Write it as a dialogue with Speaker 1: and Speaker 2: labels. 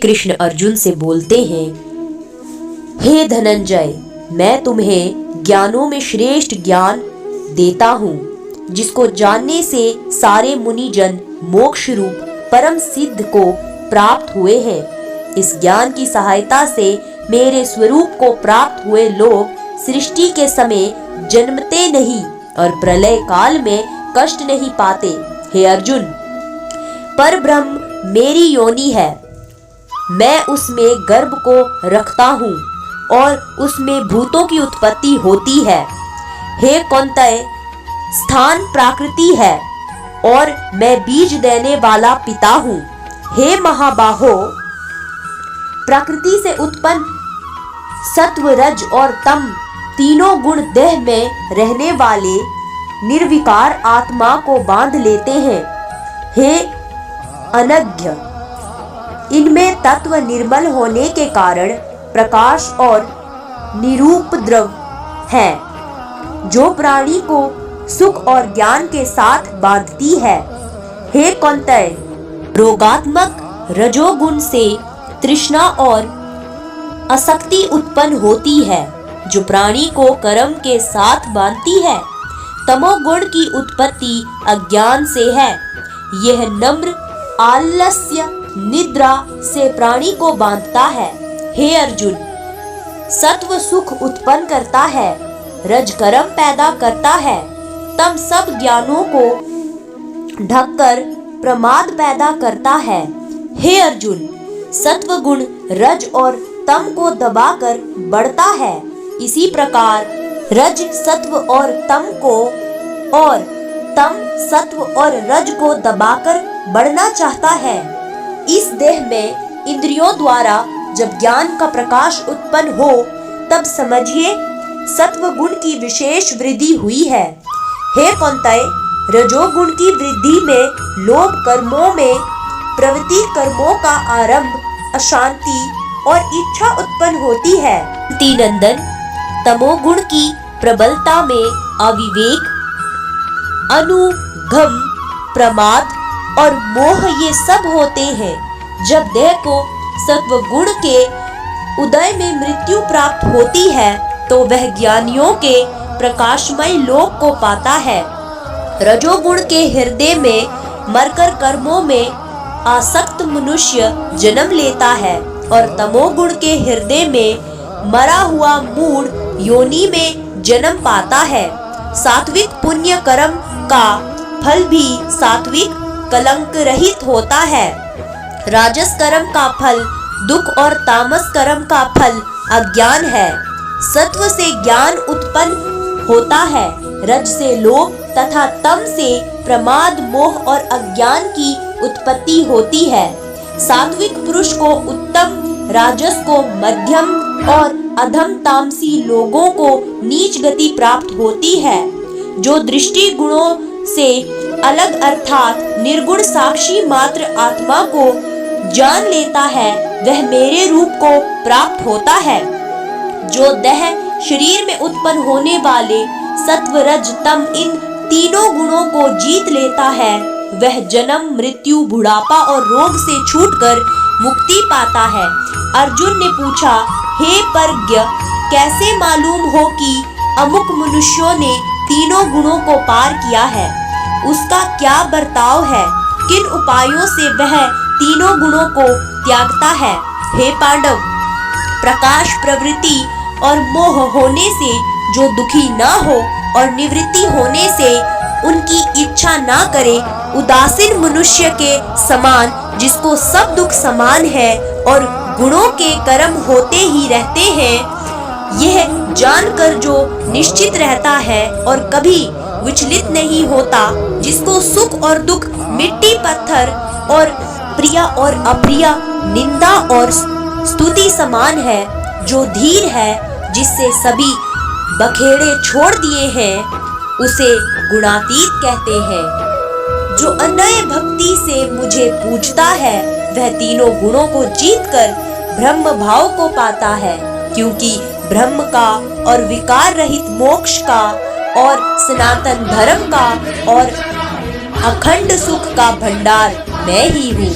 Speaker 1: कृष्ण अर्जुन से बोलते हैं, हे धनंजय, मैं तुम्हें ज्ञानों में श्रेष्ठ ज्ञान देता हूँ, जिसको जानने से सारे मुनिजन मोक्ष रूप परम सिद्ध को प्राप्त हुए हैं। इस ज्ञान की सहायता से मेरे स्वरूप को प्राप्त हुए लोग सृष्टि के समय जन्मते नहीं और प्रलय काल में कष्ट नहीं पाते। हे अर्जुन, परब्रह्म मेरी योनि है, मैं उसमें गर्भ को रखता हूँ और उसमें भूतों की उत्पत्ति होती है। हे कौन्तेय, स्थान प्रकृति है और मैं बीज देने वाला पिता हूँ। हे महाबाहो, प्रकृति से उत्पन्न सत्व, रज और तम तीनों गुण देह में रहने वाले निर्विकार आत्मा को बांध लेते हैं। हे अनज्ञ, इनमें तत्व निर्मल होने के कारण प्रकाश और निरूपद्रव है, जो प्राणी को सुख और ज्ञान के साथ बांधती है। हे कौन्तेय, रोगात्मक रजोगुण से तृष्णा और आसक्ति उत्पन्न होती है, जो प्राणी को कर्म के साथ बांधती है। तमोगुण की उत्पत्ति अज्ञान से है, यह नम्र आलस्य निद्रा से प्राणी को बांधता है। हे अर्जुन, सत्व सुख उत्पन्न करता है, रज कर्म पैदा करता है, तम सब ज्ञानों को ढककर प्रमाद पैदा करता है। हे अर्जुन, सत्व गुण रज और तम को दबाकर बढ़ता है, इसी प्रकार रज सत्व और तम को और तम सत्व और रज को दबाकर बढ़ना चाहता है। इस देह में इंद्रियों द्वारा जब ज्ञान का प्रकाश उत्पन्न हो, तब समझिए सत्व गुण की विशेष वृद्धि हुई है। हे कौन्तेय, रजोगुण की वृद्धि में लोभ कर्मों में प्रवृत्ति कर्मों का आरंभ, अशांति और इच्छा उत्पन्न होती है। तीनंदन, तमोगुण की प्रबलता में अविवेक, अनुगम, प्रमाद और मोह ये सब होते हैं। जब देह को सत्व गुण के उदय में मृत्यु प्राप्त होती है, तो वह ज्ञानियों के प्रकाशमय लोक को पाता है। रजोगुण के हृदय में मरकर कर्मों में आसक्त मनुष्य जन्म लेता है और तमोगुण के हृदय में मरा हुआ मूढ़ योनि में जन्म पाता है। सात्विक पुण्य कर्म का फल भी सात्विक कलंक रहित होता है। राजस कर्म का फल दुख और तामस कर्म का फल अज्ञान है। सत्व से ज्ञान उत्पन्न होता है, रज से लोभ तथा तम से प्रमाद, मोह और अज्ञान की उत्पत्ति होती है। सात्विक पुरुष को उत्तम, राजस को मध्यम और अधम तामसी लोगों को नीच गति प्राप्त होती है। जो दृष्टि गुणों से अलग अर्थात निर्गुण साक्षी मात्र आत्मा को जान लेता है, वह मेरे रूप को प्राप्त होता है। जो देह शरीर में उत्पन्न होने वाले सत्व, रज, तम इन तीनों गुणों को जीत लेता है, वह जन्म, मृत्यु, बुढ़ापा और रोग से छूटकर मुक्ति पाता है। अर्जुन ने पूछा, हे परज्ञ, कैसे मालूम हो कि अमुक मनुष्यों ने तीनों गुणों को पार किया है? उसका क्या बर्ताव है? किन उपायों से वह तीनों गुणों को त्यागता है? हे पांडव, प्रकाश, प्रवृत्ति और मोह होने से जो दुखी ना हो और निवृत्ति होने से उनकी इच्छा ना करे, उदासीन मनुष्य के समान, जिसको सब दुख समान है और गुणों के कर्म होते ही रहते हैं, यह जानकर जो निश्चित रहता है और कभी विचलित नहीं होता, जिसको सुख और दुख, मिट्टी, पत्थर और प्रिय और अप्रिय, निंदा और स्तुति समान है, जो धीर है, जिससे सभी बखेड़े छोड़ दिए हैं, उसे गुणातीत कहते हैं। जो अनन्य भक्ति से मुझे पूजता है, वह तीनों गुणों को जीतकर ब्रह्म भाव को पाता है, क्योंकि ब्रह्म का और विकार रहित मोक्ष का और सनातन धर्म का और अखंड सुख का भंडार मैं ही हूँ।